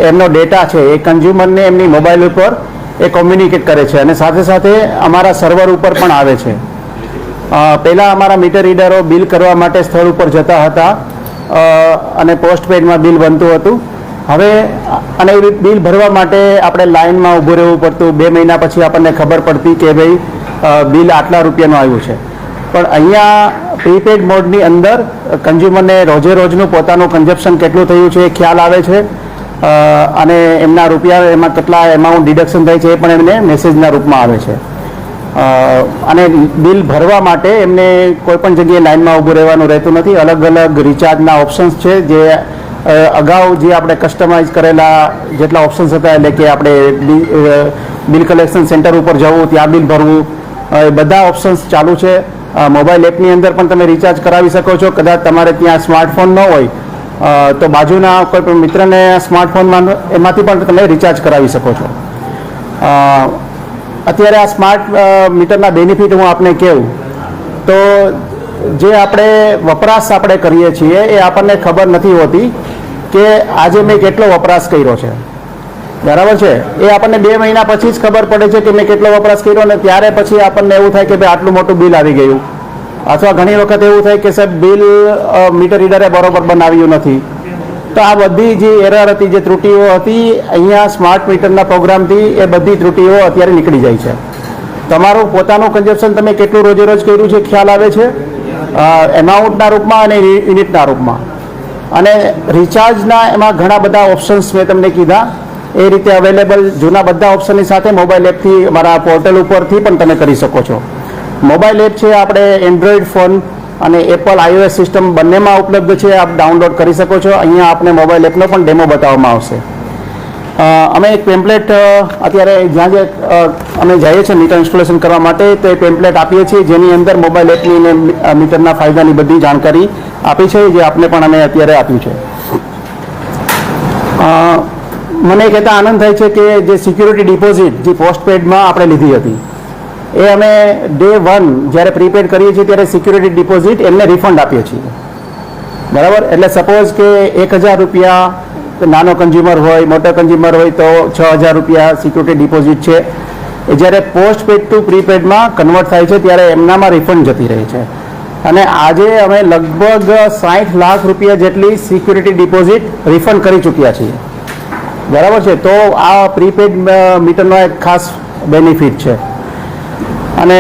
એમનો ડેટા છે એ કન્ઝ્યુમરને એમની મોબાઈલ ઉપર એ કોમ્યુનિકેટ કરે છે અને સાથે સાથે અમારા સર્વર ઉપર પણ આવે છે. પહેલાં અમારા મીટર રીડરો બિલ કરવા માટે સ્થળ ઉપર જતા હતા અને પોસ્ટપેડમાં બિલ બનતું હતું. હવે અને એ બિલ ભરવા માટે આપણે લાઇનમાં ઊભું રહેવું પડતું. 2 મહિના પછી આપણને ખબર પડતી કે ભાઈ બિલ આટલા રૂપિયાનું આવ્યું છે. પણ અહીંયા પ્રીપેડ મોડની અંદર કન્ઝ્યુમરને રોજે રોજનું પોતાનું કન્ઝપ્શન કેટલું થયું છે એ ખ્યાલ આવે છે અને એમના રૂપિયા એમાં કેટલા એમાઉન્ટ ડિડક્શન થાય છે એ પણ એમને મેસેજના રૂપમાં આવે છે. અને બિલ ભરવા માટે એમને કોઈપણ જગ્યાએ લાઇનમાં ઊભું રહેવાનું રહેતું નથી. અલગ અલગ રિચાર્જના ઓપ્શન્સ છે જે અગાઉ જે આપણે કસ્ટમાઇઝ કરેલા જેટલા ઓપ્શન્સ હતા, એટલે કે આપણે બિલ કલેક્શન સેન્ટર ઉપર જવું, ત્યાં બિલ ભરવું, એ બધા ઓપ્શન્સ ચાલુ છે. મોબાઈલ એપની અંદર પણ તમે રિચાર્જ કરાવી શકો છો. કદાચ તમારે ત્યાં સ્માર્ટફોન ન હોય તો બાજુના કોઈ પણ મિત્રને સ્માર્ટફોનમાં એમાંથી પણ તમે રિચાર્જ કરાવી શકો છો. અત્યારે આ સ્માર્ટ મીટરના બેનિફિટ હું આપને કહું તો જે આપણે વપરાશ આપણે કરીએ છીએ એ આપણને ખબર નથી હોતી કે આજે મેં કેટલો વપરાશ કર્યો છે. બરાબર છે? એ આપણને 2 મહિના પછી જ ખબર પડે છે કે મેં કેટલો વપરાશ કર્યો અને ત્યારે પછી આપણને એવું થાય કે ભાઈ આટલું મોટું બિલ આવી ગયું. અથવા ઘણી વખત એવું થાય કે સાહેબ બિલ મીટર રીડરે બરોબર બનાવ્યું નથી. તો આ બધી જે એરર હતી, જે ત્રુટીઓ હતી, અહીંયા સ્માર્ટ મીટરના પ્રોગ્રામથી એ બધી ત્રુટીઓ અત્યારે નીકળી જાય છે. તમારું પોતાનું કન્ઝપ્શન તમે કેટલું રોજે રોજ કર્યું છે ખ્યાલ આવે છે, એમાઉન્ટના રૂપમાં અને યુનિટના રૂપમાં. અને રિચાર્જના એમાં ઘણા બધા ઓપ્શન્સ મેં તમને કીધા એ રીતે અવેલેબલ. જૂના બધા ઓપ્શનની સાથે મોબાઈલ એપથી અમારા પોર્ટલ ઉપરથી પણ તમે કરી શકો છો. મોબાઈલ એપ છે આપણે એન્ડ્રોઈડ ફોન અને એપલ iOS સિસ્ટમ બંનેમાં ઉપલબ્ધ છે. આપ ડાઉનલોડ કરી શકો છો. અહીંયા આપણે મોબાઈલ એપનો પણ ડેમો બતાવવામાં આવશે. અમે એક પેમ્પલેટ અત્યારે જ્યાં અમે જઈએ છીએ મીટર ઇન્સ્ટોલેશન કરવા માટે તો એ પેમ્પલેટ આપીએ છીએ જેની અંદર મોબાઈલ એપની અને મીટરના ફાયદાની બધી જાણકારી આપી છે, જે આપને પણ અમે અત્યારે આપ્યું છે. મને કહેતા આનંદ થાય છે કે જે સિક્યુરિટી ડિપોઝિટ જે પોસ્ટપેડમાં આપણે લીધી હતી એ અમે ડે 1 જ્યારે પ્રીપેડ કરીએ છીએ ત્યારે સિક્યુરિટી ડિપોઝિટ એમને રિફંડ આપીએ છીએ. બરાબર? એટલે સપોઝ કે 1000 રૂપિયા નાનો કન્ઝ્યુમર હોય, મોટો કન્ઝ્યુમર હોય તો 6000 રૂપિયા સિક્યુરિટી ડિપોઝિટ છે. એ જ્યારે પોસ્ટપેડ ટુ પ્રીપેડમાં કન્વર્ટ થાય છે ત્યારે એમનામાં રિફંડ જતી રહે છે. અને આજે અમે લગભગ 60 લાખ રૂપિયા જેટલી સિક્યુરિટી ડિપોઝિટ રિફંડ કરી ચૂક્યા છીએ. બરાબર છે? તો આ પ્રીપેડ મીટરનો એક ખાસ બેનિફિટ છે. અને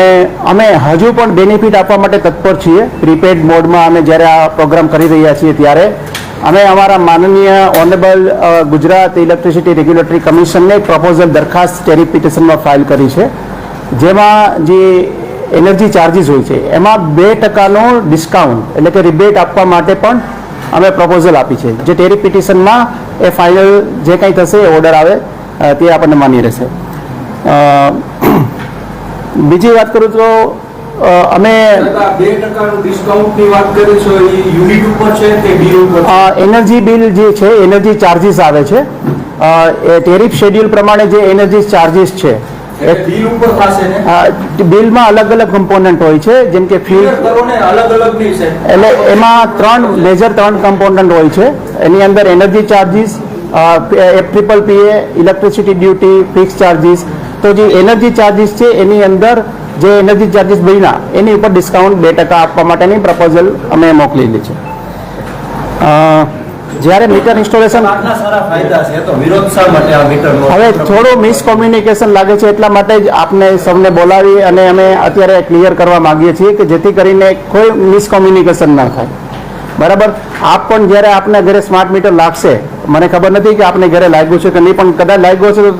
અમે હજુ પણ બેનિફિટ આપવા માટે તત્પર છીએ. પ્રીપેડ મોડમાં અમે જ્યારે આ પ્રોગ્રામ કરી રહ્યા છીએ ત્યારે અમે અમારા માનનીય ઓનરેબલ ગુજરાત ઇલેક્ટ્રિસિટી રેગ્યુલેટરી કમિશનને પ્રપોઝલ દરખાસ્ત ટેરિફ પિટિશનમાં ફાઇલ કરી છે. જેમાં જે એનર્જી ચાર્જીસ હોય છે એમાં 2% ડિસ્કાઉન્ટ એટલે કે રિબેટ આપવા માટે પણ અમે પ્રપોઝલ આપી છે. જે ટેરિફ પિટિશનમાં એ ફાઇનલ જે કંઈ થશે એ ઓર્ડર આવે તે આપણને માન્ય રહેશે. બીજી વાત કરું તો અમે 2% ડિસ્કાઉન્ટની વાત કરી છો, એ યુનિટ ઉપર છે કે બિલ ઉપર? એનર્જી બિલ જે છે, એનર્જી ચાર્જીસ આવે છે એ ટેરિફ શેડ્યુલ પ્રમાણે જે એનર્જી ચાર્જીસ છે બિલ ઉપર થશે ને? બિલમાં અલગ અલગ કમ્પોનન્ટ હોય છે. જેમ કે ફ્યુલ અલગ અલગ નહીં છે એટલે એમાં 3 કમ્પોનન્ટ હોય છે. એની અંદર energy charges, FPPA, electricity duty, fix charges. તો જે એનર્જી ચાર્જીસ છે એની અંદર જે એનર્જી ચાર્જીસ બન્યા એની ઉપર ડિસ્કાઉન્ટ 2% આપવા માટેની પ્રપોઝલ અમે મોકલેલી છે. જ્યારે મીટર ઇન્સ્ટોલેશન હવે થોડું મિસકોમ્યુનિકેશન લાગે છે એટલા માટે જ આપને સૌને બોલાવી અને અમે અત્યારે ક્લિયર કરવા માંગીએ છીએ કે જેથી કરીને કોઈ મિસકોમ્યુનિકેશન ના થાય. બરાબર? આપ પણ જ્યારે આપના ઘરે સ્માર્ટ મીટર લાગશે, મને ખબર નથી કે આપને ઘરે લાગ્યું છે કે નહીં, પણ કદાચ લાગ્યો છે તો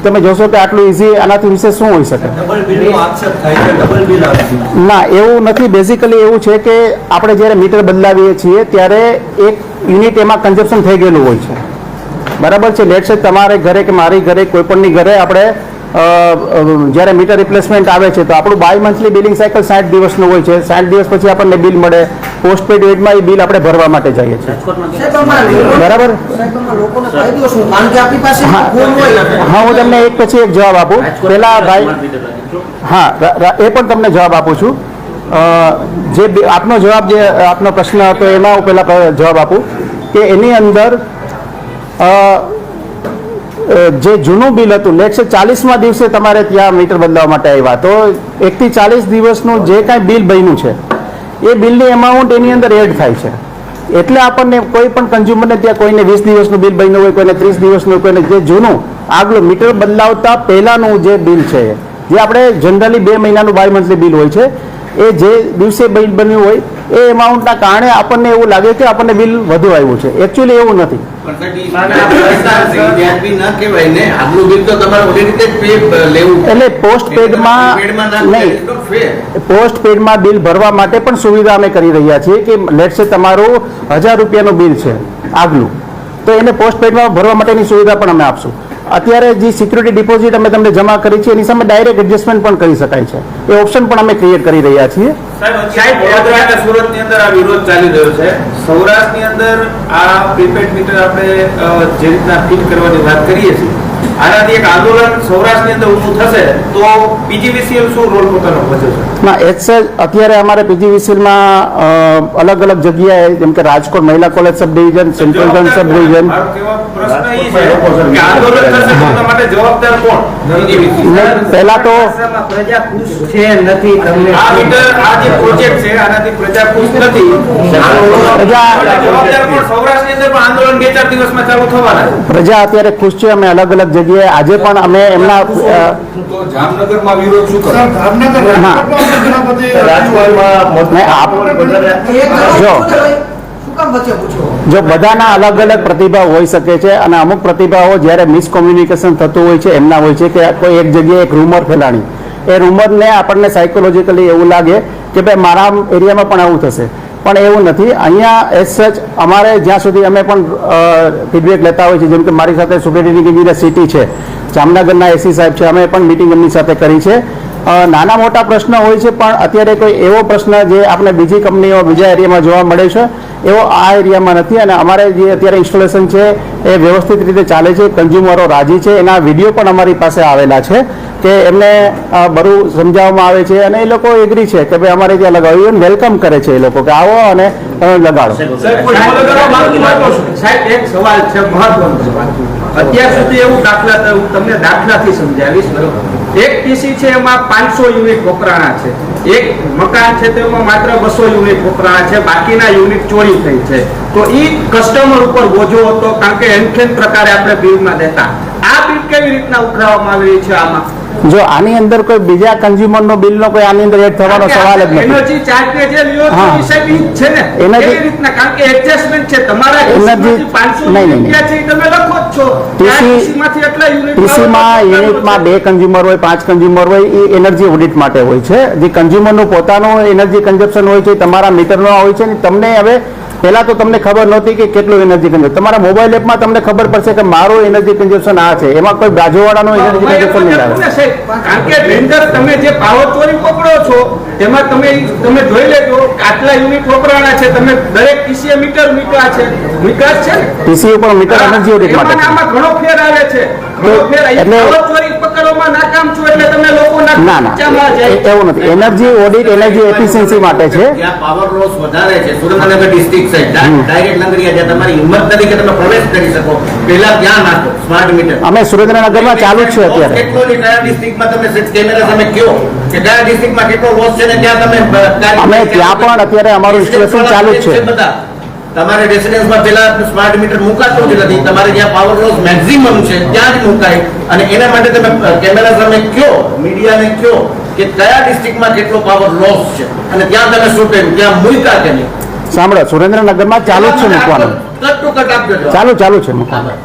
તમે જોશો કે આટલું ઇઝી આનાથી વિશે શું હોઈ શકે? ના, એવું નથી. બેઝિકલી એવું છે કે આપણે જ્યારે મીટર બદલાવીએ છીએ ત્યારે એક યુનિટ એમાં કન્ઝપ્શન થઈ ગયેલું હોય છે. બરાબર છે? લેટ્સ સે તમારે ઘરે કે મારી ઘરે કોઈપણની ઘરે આપણે જ્યારે મીટર રિપ્લેસમેન્ટ આવે છે તો આપણું બાય મંથલી બિલિંગ સાયકલ 60 દિવસનું હોય છે. 60 દિવસ પછી આપણને બિલ મળે. પોસ્ટપેડ રેટમાં એ બિલ આપણે ભરવા માટે જઈએ છીએ. બરાબર? હા, હું તમને એક પછી એક જવાબ આપું. પહેલા ભાઈ, હા, એ પણ તમને જવાબ આપું છું. જે આપનો જવાબ, જે આપનો પ્રશ્ન હતો એમાં હું પહેલા જવાબ આપું કે એની અંદર જે જૂનું બિલ હતું લેટ છે 40મા દિવસે તમારે ત્યાં મીટર બદલાવવા માટે આવ્યા તો 1 થી 40 દિવસનું જે કાંઈ બિલ બન્યું છે એ બિલની અમાઉન્ટ એની અંદર એડ થાય છે. એટલે આપણને કોઈ પણ કન્ઝ્યુમરને ત્યાં કોઈને 20 દિવસનું બિલ બન્યું હોય, કોઈને 30 દિવસનું, કોઈને જે જૂનું આગલું મીટર બદલાવતા પહેલાંનું જે બિલ છે જે આપણે જનરલી 2 મહિનાનું બાય મંથલી બિલ હોય છે એ જે દિવસે બિલ બન્યું હોય એ એમાઉન્ટના કારણે આપણને એવું લાગે કે આપણને બિલ વધુ આવ્યું છે. એકચ્યુઅલી એવું નથી. એટલે પોસ્ટ પેડમાં બિલ ભરવા માટે પણ સુવિધા અમે કરી રહ્યા છીએ કે લેટ છે તમારું 1000 રૂપિયાનું બિલ છે આગલું, તો એને પોસ્ટ પેડમાં ભરવા માટેની સુવિધા પણ અમે આપશું. અત્યારે જે સિક્યુરિટી ડિપોઝિટ અમે તમને જમા કરી છે એની સામે ડાયરેક્ટ એડજસ્ટમેન્ટ પણ કરી શકાય છે. એ ઓપ્શન પણ અમે ક્રિએટ કરી રહ્યા છીએ. સુરતની અંદર આ વિરોધ ચાલી રહ્યો છે. સૌરાષ્ટ્રની અંદર આ પ્રીપેડ મીટર આપણે જે રીતના ફિટ કરવાની વાત કરીએ છીએ, આનાથી એક આંદોલન સૌરાષ્ટ્રની અંદર ઊભું થશે તો પીજીવીસીએલ શું રોલ પોતાનો ભજવશે? ના, અત્યારે અમારે પીજીવીસીએલમાં અલગ અલગ જગ્યાએ જેમ કે રાજકોટ મહિલા કોલેજ સબ ડિવિઝન, સેન્ટ્રલ ગન સબ ડિવિઝન. પ્રશ્ન એ છે કે આંદોલન થશે તો એના માટે જવાબદાર કોણ? પહેલા તો પ્રજા ખુશ છે નથી. તમને આ મીટર આ જે પ્રોજેક્ટ છે આનાથી પ્રજા ખુશ નથી. જવાબદાર કોણ? સૌરાષ્ટ્રની અંદર પણ આંદોલન 2-4 દિવસમાં ચાલુ થવાના છે. પ્રજા અત્યારે ખુશ છે. અમે અલગ અલગ જગ્યાએ આજે પણ અમે એમના તો જામનગરમાં વિરોધ શું કરો? જો બધાના અલગ અલગ પ્રતિભાવ હોઈ શકે છે અને અમુક પ્રતિભાવો જ્યારે મિસકોમ્યુનિકેશન થતું હોય છે એમના હોય છે કે કોઈ એક જગ્યાએ એક રૂમર ફેલાણી, એ રૂમરને આપણને સાયકોલોજીકલી એવું લાગે કે ભાઈ મારા એરિયામાં પણ આવું થશે, પણ એવું નથી. અહીંયા એઝ સચ અમારે જ્યાં સુધી અમે પણ ફીડબેક લેતા હોય છે, જેમ કે મારી સાથે સુપ્રિન્ટેન્ડિંગ ઇન્જિનિયર સિટી છે, જામનગરના એસી સાહેબ છે, અમે પણ મિટિંગ એમની સાથે કરી છે. નાના મોટા પ્રશ્ન હોય છે પણ અત્યારે કોઈ એવો પ્રશ્ન જે આપણે બીજી કંપનીઓ બીજા એરિયામાં જોવા મળે છે એવો આ એરિયામાં નથી. અને અમારે જે અત્યારે ઇન્સ્ટોલેશન છે એ વ્યવસ્થિત રીતે ચાલે છે, કન્ઝ્યુમરો રાજી છે. એના વિડીયો પણ અમારી પાસે આવેલા છે કે એમને બધું સમજાવવામાં આવે છે અને એ લોકો એગ્રી છે કે ભાઈ અમારે ત્યાં લગાવ્યું, વેલકમ કરે છે એ લોકો કે આવો અને લગાડો. સાહેબ એક સવાલ છે, મહત્વનો સવાલ. અત્યાર સુધી એવું તમને દાખલાથી સમજાવીશ. એક ટીસી છે એમાં 500 યુનિટ વપરાણા છે, એક મકાન છે તેમાં માત્ર 200 યુનિટ વપરાણા છે, બાકીના યુનિટ ચોરી થઈ છે. તો એ કસ્ટમર ઉપર બોજો હતો કારણ કે એનખેન પ્રકારે આપણે બિલમાં દેતા. આ બિલ કેવી રીતના ઉઘરાવવામાં આવી રહી છે? આમાં જો આની અંદર કોઈ બીજા કન્ઝ્યુમરનો બિલનો કોઈ આની અંદર એડ થવાનો સવાલ જ નથી. એનર્જી ચાર્જ જે લ્યો છો એ સાહેબ ઈ જ છે ને. કેવી રીતના? કારણ કે એડજસ્ટમેન્ટ છે તમારા એનર્જી 500 યુનિટ છે તમે લખો જ છો. ટીસીમાંથી એટલા યુનિટ ટીસીમાં યુનિટમાં 2 કન્ઝ્યુમર હોય, 5 કન્ઝ્યુમર હોય, એ એનર્જી ઓડિટ માટે હોય છે. જે કન્ઝ્યુમરનું પોતાનું એનર્જી કન્ઝપ્શન હોય છે તમારા મીટરનો હોય છે. તમને હવે પહેલા તો તમને ખબર નહોતી કે કેટલું એનર્જી કન્ઝ્યુમ. તમારા મોબાઈલ એપમાં તમને ખબર પડશે કે મારું એનર્જી કન્ઝપ્શન આ છે, એમાં કોઈ બાજુવાળાનું એનર્જી કન્ઝપ્શન નહીં આવે. કારણ કે વેન્ડર તમે જે પાવર ચોરી પકડો છો તેમાં તમે જોઈ લેજો આટલા યુનિટ વપરાણા છે, તમે દરેક ટીસીએ મીટર મૂક્યા છે, મૂક્યા છે ને ટીસી ઉપર મીટર એનર્જી ઓડિટ માટે છે. આમાં ઘણો ફેર આવે છે. એટલે પાવર ચોરી પકડવામાં નાકામ છો એટલે તમે લોકોના ના એવું નથી. એનર્જી ઓડિટ એનર્જી એફિશિયન્સી માટે છે. જ્યાં પાવર લોસ વધારે છે, સુરેન્દ્રનગર ડિસ્ટ્રિક્ટ સાઈડ ડાયરેક્ટ લંગરિયા જ્યાં તમારી હિંમત નથી કે તમે પ્રવેશ કરી શકો, પહેલા ત્યાં નાખો સ્માર્ટ મીટર. અમે સુરેન્દ્રનગરમાં ચાલુ જ છે અત્યારે. કેટલો કયા ડિસ્ટ્રિક્ટમાં તમે કેમેરા તમે કયો કે કયા ડિસ્ટ્રિક્ટમાં કેટલો લોસ છે ને ત્યાં તમે અમે ત્યાં પણ અત્યારે અમારું ઇન્સ્ટોલેશન ચાલુ જ છે. તમારે રેસિડેન્સમાં પેલા સ્માર્ટ મીટર મુકાતું જ નથી. તમારે જ્યાં પાવર લોસ મેક્સિમમ છે ત્યાં જ મુકાય અને એના માટે તમે કેમેરા સામે કયો, મીડિયાને કયો કે કયા ડિસ્ટ્રિક્ટમાં કેટલો પાવર લોસ છે અને ત્યાં તમે શું કર્યું, ત્યાં મૂક્યા કે નહીં. સાંભળો, સુરેન્દ્રનગરમાં ચાલુ જ છે મૂકવાનું. કટ ટુ કટ આપજો. ચાલુ છે મૂકવાનું.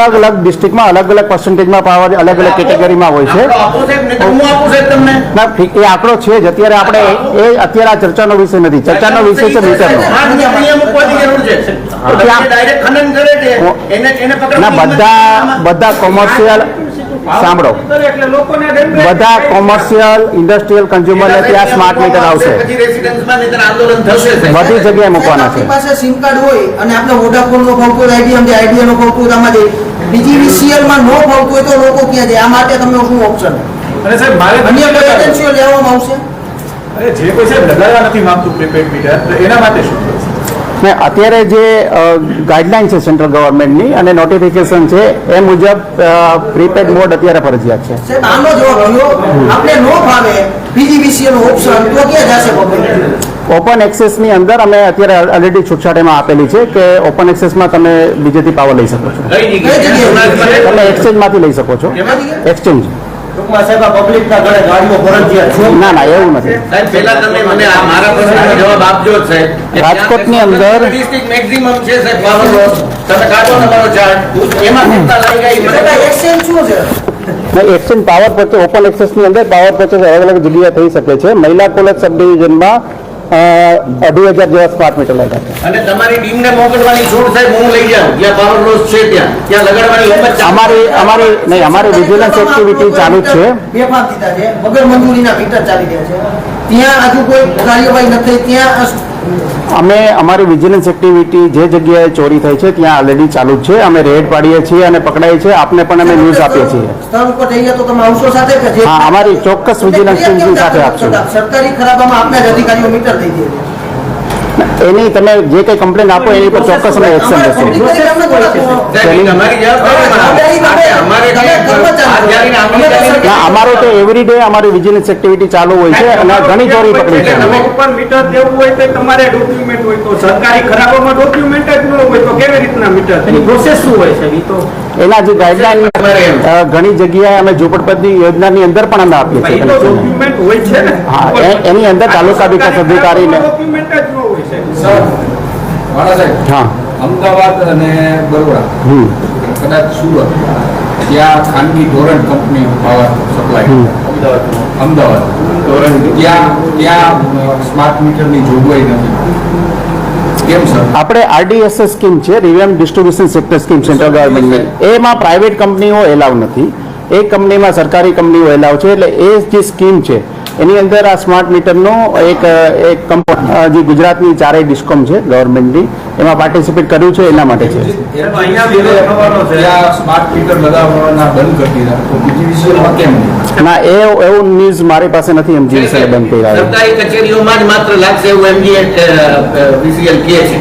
અલગ અલગ ડિસ્ટ્રિક્ટમાં અલગ અલગ પર્સન્ટેજમાં પાવર અલગ અલગ કેટેગરીમાં હોય છે. ના, એ આંકડો છે જ. અત્યારે આપણે એ અત્યારે આ ચર્ચાનો વિષય નથી. ચર્ચાનો વિષય છે મીટરનો. ના, બધા કોમર્શિયલ સાંભળો, બધા કોમર્શિયલ ઇન્ડસ્ટ્રીયલ કન્ઝ્યુમરને ત્યાં સ્માર્ટ મીટર આવશે. બધી જગ્યાએ મૂકવાના છે. પાસે સિમ કાર્ડ હોય અને આપણે વોડાફોન નો ફાવતો હોય, આઈડિયા નો ફાવતો હોય, આમાં બીજી વીસીએલ માં નો ફાવતું હોય તો લોકો ક્યાં જાય? આ માટે તમે શું ઓપ્શન? અને સાહેબ મારે અન્ય કોઈ એજન્સીઓ લેવામાં આવશે? અરે જે કોઈ સાહેબ લગાડવા નથી માંગતું પ્રીપેડ મીટર તો એના માટે શું કરશે? ને અત્યારે જે ગાઈડલાઇન છે સેન્ટ્રલ ગવર્મેન્ટની અને નોટિફિકેશન છે એ મુજબ પ્રીપેડ મોડ અત્યારે ફરજિયાત છે. સાહેબ આનો જવાબ દો. આપણે નો ભાવે PGVCL નો ઓપ્શન તો ક્યાં જશે પબ્લિક? ઓપન એક્સેસની અંદર અમે અત્યારે ઓલરેડી છૂટછાટ એમાં આપેલી છે કે ઓપન એક્સેસમાં તમે બીજેથી પાવર લઈ શકો છો. કઈ જગ્યાએ? તમે એક્સચેન્જમાંથી લઈ શકો છો. એક્સચેન્જ. ટૂંકમાં સાહેબ આ પબ્લિકના ઘરે ગાડીઓ ફરજિયાત છે? ના ના એવું નથી. સાહેબ પહેલા તમે મને આ મારા પ્રશ્નનો જવાબ આપજો જ સાહેબ. રાજકોટની અંદર- ડિસ્ટ્રિક્ટ મેક્સિમમ છે સાહેબ પાવર લોસ. તમે કાઢો તમારો ચાર્ટ એમાં કેટલા લઈ ગઈ મને સાહેબ, આ એક્સચેન્જ શું છે? એક્સચેન્જ પાવર પરચેસ ઓપન એક્સેસની અંદર પાવર પરચેસ અલગ અલગ જગ્યાએ થઈ શકે છે. મહિલા કોલેજ સબ ડિવિઝનમાં 2,500 જેવા સ્માર્ટ મીટર લાગ્યા છે. અને તમારી ટીમને મોકલવાની છૂટ સાહેબ હું લઈ જાઉં જ્યાં પાવર લોસ છે ત્યાં લગાડવાની હિંમત છે? અમારી વિજિલન્સ એક્ટિવિટી ચાલુ જ છે. બેફામ થતા છે, વગર મંજૂરીના મીટર ચાલી રહ્યા છે. ત્યાં હજુ કોઈ કાર્યવાહી નથી થઈ. ત્યાં અમારી વિજિલન્સ એક્ટિવિટી જે જગ્યાએ ચોરી થઈ છે ત્યાં ઓલરેડી ચાલુ જ છે. અમે રેડ પાડીએ છીએ અને પકડાઈએ છીએ. આપને પણ અમે ન્યૂઝ આપીએ છીએ. સ્થળ ઉપર જઈએ તો તમે આવશો સાથે કે જે હા, અમારી ચોક્કસ વિજિલન્સ ટીમની સાથે આપશું. સરકારી ખરાબામાં આપના જ અધિકારીઓ મીટર થઈ દે છે. એની તમે જે કંઈ કમ્પ્લેન આપો એની પર ચોક્કસ અમે એક્શન લેશું. સાહેબ, તમારી જવાબદારી અમારે ના, અમારો તો એવરી ડે અમારી વિજિલન્સ એક્ટિવિટી ચાલુ હોય છે અને ઘણી ચોરી પકડી છે. તમે ઉપર મીટર દેવું હોય તો તમારે ડોક્યુમેન્ટ હોય તો સરકારી ખરાબોમાં ડોક્યુમેન્ટ જ ન હોય તો કેવી રીતના મીટર? એની પ્રોસેસ શું હોય છે? એ તો એના જે ગાઈડલાઈન ઘણી જગ્યાએ અમે ઝુંપડપતિ યોજનાની અંદર પણ અમે આપીએ છીએ. ડોક્યુમેન્ટ હોય છે ને? હા, એની અંદર તાલુકા વિકાસ અધિકારીને ડોક્યુમેન્ટ જ ન હોય છે. સર વાળા સાહેબ, હા અમદાવાદ અને બરોડા, કદાચ સુરત, ત્યાં ખાનગી Torrent company power supply Ahmedabad ત્યાં સ્માર્ટ મીટરની જોગવાઈ નથી. કેમ સર? આપણે RDSS સ્કીમ છે, રિવેમ્પ ડિસ્ટ્રીબ્યુશન સેક્ટર સ્કીમ સેન્ટ્રલ ગવર્મેન્ટની. એમાં પ્રાઇવેટ કંપનીઓ એલાવ નથી. એક કંપનીમાં સરકારી કંપનીઓ એલાવ છે. એટલે એ જે સ્કીમ છે એની અંદર આ સ્માર્ટ મીટરનો એક જે ગુજરાતની ચારેય ડિસ્કોમ છે ગવર્મેન્ટની એમાં પાર્ટિસિપેટ કર્યું છે એના માટે છે. અહીંયા વિરોધ થવાનો છે. ત્યાં સ્માર્ટ મીટર લગાવવાના બંધ કરી દીધા તો PGVCL કેમ નહીં? ના, એવું ન્યૂઝ મારી પાસે નથી. MGVCL બંધ કર્યા. સરકારી કચેરીઓમાં જ માત્ર લાગશે એવું MGVCL કહે છે.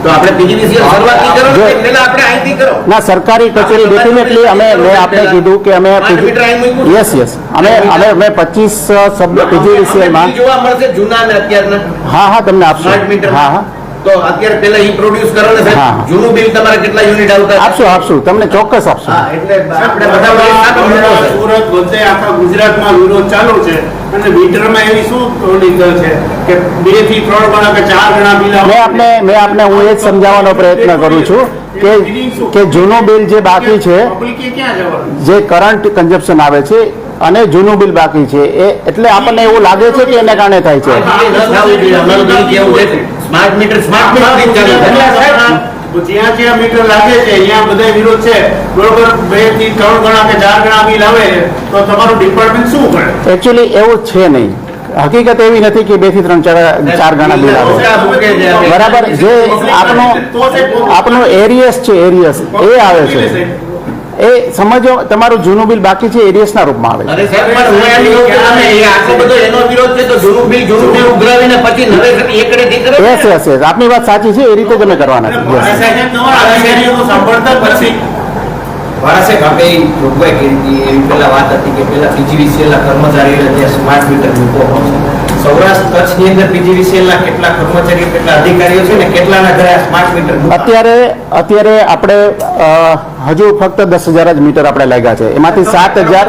તો આપણે PGVCL શરૂઆતથી કરો કે પહેલા આપણે અહીંથી કરો? ના, સરકારી કચેરી ડેફિનેટલી મેં આપને કીધું કે અમે સ્માર્ટ મીટર અહીં મૂક્યું? યસ અમે 25 શબ્દ PGVCL માં જોવા મળશે જૂના ને અત્યારના હા તમને સ્માર્ટ આપશું. મીટર? હા તો અત્યારે પહેલા ઈ પ્રોડ્યુસ કરો ને હા. સાહેબ. જૂનું બિલ તમારે કેટલા યુનિટ આવતા હશે? આપશું તમને ચોક્કસ આપશું. હા, એટલે આપણે બધા અમદાવાદ, સુરત બધે આખા ગુજરાતમાં વિરોધ ચાલુ છે અને મીટરમાં એવી શું લીધો છે કે 2 થી 3 ગણા કે 4 ગણા બિલ મેં આપને હું એ જ સમજાવવાનો પ્રયત્ન કરું છું કે જૂનું બિલ જે બાકી છે, પબ્લિકે ક્યાં જવાનું? જે કરંટ કન્ઝપ્શન આવે છે અને જૂનું બિલ બાકી છે એ એટલે આપણને એવું લાગે છે કે એને કારણે થાય છે. સ્માર્ટ મીટર જ્યાં જ્યાં મીટર લાગે છે અહીંયા બધા વિરોધ છે બરોબર. 2 થી 3 ગણા કે 4 ગણા બિલ આવે તો તમારું ડિપાર્ટમેન્ટ શું કરે? એકચ્યુઅલી એવું છે નહીં. હકીકત એવી નથી કે 2 થી 4 ગણા બિલ આવે. બરાબર, જે આપનો એરિયસ છે, એરિયસ એ આવે છે. એ સમજો તમારું જૂનું બિલ બાકી છે એરિયસના રૂપમાં આવે છે. અરે સાહેબ, પણ હું એમ કહું કે તમે એ આખો બધો એનો વિરોધ છે તો જૂનું બિલ ઉઘરાવીને પછી નવેસરથી એકડેથી કરો. યસ આપની વાત સાચી છે. એ રીતે જ અમે કરવાના છે. Yes. તમારા અધિકારીઓનું સાંભળતા પછી વાળા સાહેબ, આપણે જોગવાઈ કરી હતી એવી પહેલા વાત હતી કે પહેલા PGVCL ના કર્મચારીઓને ત્યાં સ્માર્ટ મીટર મૂકવામાં આવશે. સૌરાષ્ટ્ર કચ્છની અંદર PGVCL ના કેટલા કર્મચારીઓ કેટલા અધિકારીઓ છે ને કેટલાના ઘરે સ્માર્ટ મીટર અત્યારે આપણે હજુ ફક્ત 10,000 જ મીટર આપણે લાગ્યા છે. એમાંથી 7,000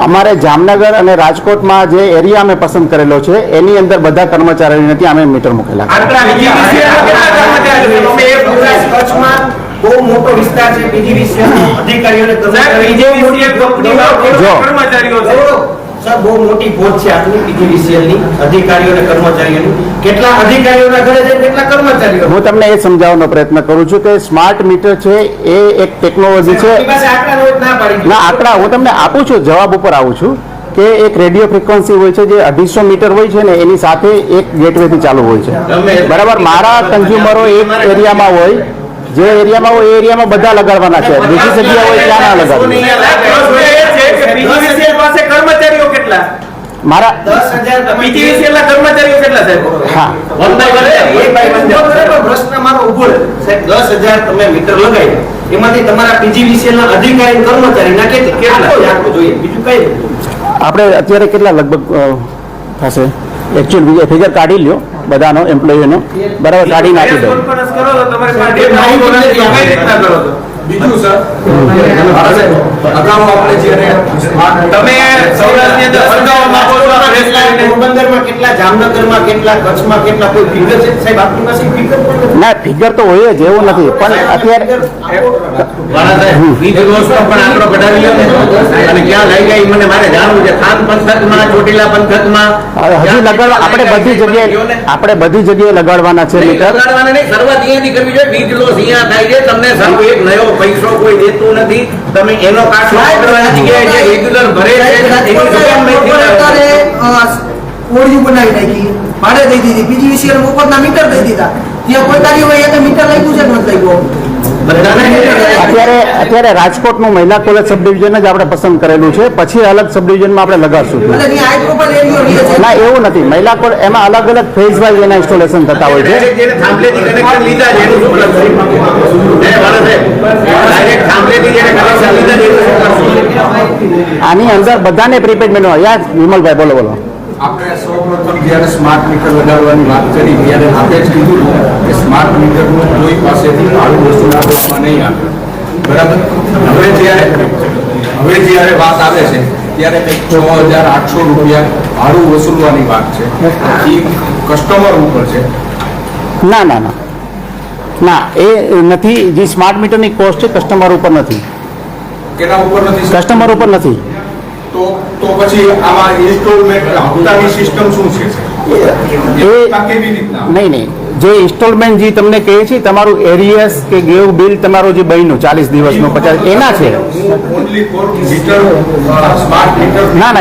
અમારે જામનગર અને રાજકોટમાં જે એરિયા અમે પસંદ કરેલો છે એની અંદર બધા કર્મચારીઓ નથી અમે મીટર મૂકેલા છે. કચ્છમાં બહુ મોટો વિસ્તાર છે. PGVCL અધિકારીઓને સર બહુ મોટી પહોંચ છે આપની PGVCL ની અધિકારીઓ અને કર્મચારીઓની. કેટલા અધિકારીઓના ઘરે છે કેટલા કર્મચારીઓ? હું તમને એ સમજાવવાનો પ્રયત્ન કરું છું કે સ્માર્ટ મીટર છે એ એક ટેકનોલોજી છે. આપણી પાસે આંકડા રોજ ના પાડી. ના, આંકડા હું તમને આપું છું, જવાબ ઉપર આવું છું કે એક રેડિયો ફ્રીક્વન્સી હોય છે જે 250 મીટર હોય છે ને એની સાથે એક ગેટવેથી ચાલુ હોય છે. બરાબર, મારા કન્ઝ્યુમરો એક એરિયામાં હોય જે એરિયામાં હોય એ એરિયામાં બધા લગાડવાના છે, બીજી જગ્યા હોય ત્યાં ના લગાડવું. પ્રશ્ન એ છે કે PGVCL પાસે કર્મચારીઓ કેટલા? મારા 10,000 PGVCL ના કર્મચારીઓ કેટલા સાહેબ? હા One by one. એ બરાબર પ્રશ્ન મારો ઉભો રહે. સાહેબ 10,000 તમે મીટર લગાવ્યા, એમાંથી તમારા PGVCL ના અધિકારી કર્મચારીના કેટલા આંકડો જોઈએ, બીજું કઈ નહીં. આપણે અત્યારે કેટલા લગભગ થશે એકચ્યુઅલ ફિગર કાઢી લ્યો બધાનો એમ્પ્લોયીનો, બરાબર કાઢી નાખી દો. કોન્ફરન્સ કરો તો તમારી પાસે ડેટા માહિતી નથી, કઈ રીતના કરો છો? બીજું સર અગાઉ આપણે જ્યારે તમે સૌરાષ્ટ્રની અંદર અરગાવ માંગો છો આ press કરીને? પોરબંદરમાં કેટલા, જામનગરમાં કેટલા, કચ્છમાં કેટલા, કોઈ ફિગર છે સાહેબ આપની પાસે ફિગર પણ નથી. ના ફિગર તો હોય જ, એવું નથી, પણ અત્યારે વાળા સાહેબ, વીજ રોજનો પણ આંકડો કઢાવી લો ને. અને ક્યાં લઈ ગયા ઈ મને મારે જાણવું છે. થાન પંથકમાં, ચોટીલા પંથકમાં હજી લગાડવા આપણે બધી જગ્યાએ લગાડવાના છે મીટર. લગાડવાના નહીં, શરૂઆત અહીંયાથી કરવી જોઈએ. વીજ લોસ અહીંયા થાય છે, તમને સારું એક નવો પૈસો કોઈ દેતું નથી, તમે એનો કાઢો કરવાની જગ્યાએ જે રેગ્યુલર ભરે છે એની રકમ નથી. ઓળિયું બનાવી નાખી, ભાડે દઈ દીધી, PGVCL મફતના મીટર દઈ દીધા. ત્યાં કોઈ કાર્યવાહી એટલે મીટર લાગ્યું છે કે નથી લાગ્યું? અત્યારે રાજકોટનું મહિલા કોલેજ સબ ડિવિઝન જ આપણે પસંદ કરેલું છે, પછી અલગ સબ ડિવિઝનમાં આપણે લગાડશું. એટલે ત્યાં હાઈ પ્રોફાઇલ એરિયો રહે છે. ના એવું નથી, મહિલા કોલેજ એમાં અલગ અલગ ફેઝ વાઇઝ એના ઇન્સ્ટોલેશન થતા હોય છે. જેને થાંભલેથી કનેક્શન લીધા છે એનું શું કરશું? વાળા સાહેબ, ડાયરેક્ટ થાંભલેથી જેને કનેક્શન લીધા છે એનું શું કરશું? આની અંદર બધાને પ્રીપેડ મેનુ યાદ વિમલભાઈ બોલો. આપણે સૌપ્રથમ જ્યારે સ્માર્ટ મીટર લગાડવાની વાત કરી ત્યારે આપણે જ કીધું કે સ્માર્ટ મીટરનું કોઈ પાસેથી ભાડું વસૂલ કરવામાં નહીં આવે, બરાબર. હવે જ્યારે વાત આવે છે ત્યારે કંઈક 6,800 રૂપિયા ભાડું વસૂલવાની વાત છે, એ કસ્ટમર ઉપર છે. ના એ નથી, જે સ્માર્ટ મીટરની કોસ્ટ છે કસ્ટમર ઉપર નથી, કેના ઉપર નથી સર? કસ્ટમર ઉપર નથી. તો પછી આમાં ઇન્સ્ટોલમેન્ટ હપ્તાની સિસ્ટમ શું છે એ કેવી રીતના? નહીં, જે ઇન્સ્ટોલમેન્ટ જે તમને કહે છે તમારું એરિયસ કે ગેવ બિલ તમારું જે બન્યું 40 દિવસનું 50 એના છે. Only for meter, smart meter. ના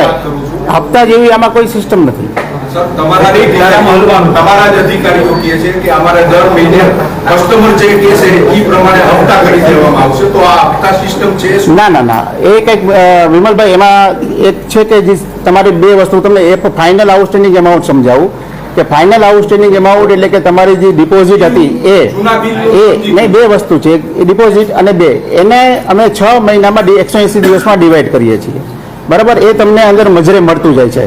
હપ્તા જેવી આમાં કોઈ સિસ્ટમ નથી. સર તમારા જ અધિકારીઓ કહે છે કે અમારે દર મહિને કસ્ટમર જે કહે છે એ પ્રમાણે હપ્તા કરી દેવામાં આવશે, તો આ હપ્તા સિસ્ટમ છે શું? ના એ કંઈક વિમલભાઈ એમાં એક છે કે જે તમારી બે વસ્તુ તમને એ ફાઇનલ આઉટસ્ટેન્ડિંગ અમાઉન્ટ સમજાવું કે ફાઇનલ આઉટસ્ટેન્ડિંગ અમાઉન્ટ એટલે કે તમારી જે ડિપોઝિટ હતી એ નહીં, બે વસ્તુ છે, એ ડિપોઝિટ અને બે એને અમે 6 મહિનામાં 180 દિવસમાં ડિવાઈડ કરીએ છીએ, બરાબર. એ તમને અંદર મજરે મળતું જાય છે.